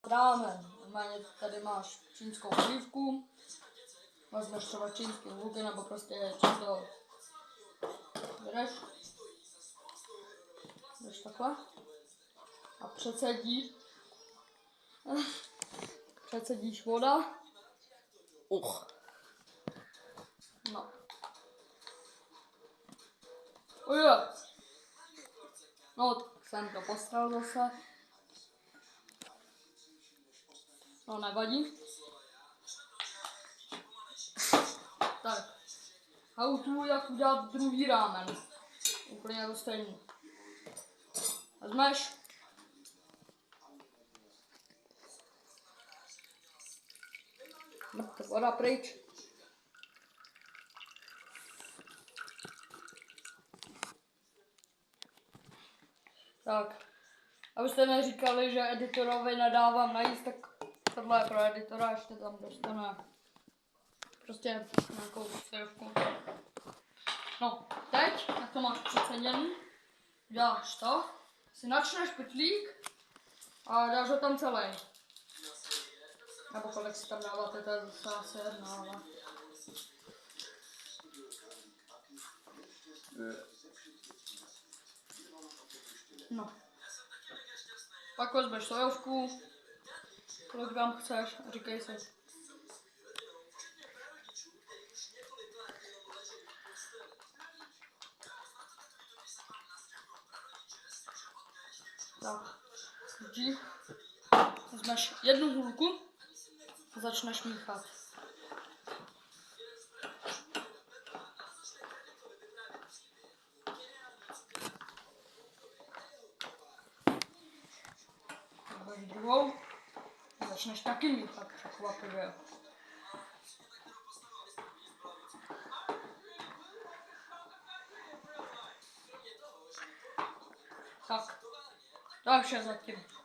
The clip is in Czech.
rámen. Normálně tady máš čínskou olívku, vezmeš třeba čínský luky nebo prostě čínskou. Bereš takhle a přecedíš voda. No. No, tak jsem to postral zase. No, nevadí. Tak. How to, jak udělat druhý rámen. Úplně to stejný. Vezmeš. Voda pryč. Tak. Abyste neříkali, že editorovi nadávám na jíst, tak tohle je pro editora, ještě tam dostane prostě nějakou syrovku. No, teď, jak to máš přeceněný, děláš to, si načneš pytlík a dáš ho tam celý. Nebo kolik si tam dáváte, to je zase asi jedna, ale... No. Pak vezmeš sojovku, kolik gram chceš, říkej si. Tak, vezmeš jednu hůlku a začneš míchat. Vezmeš druhou a začneš taky míchat překvapivě. Tak, to je vše zatím.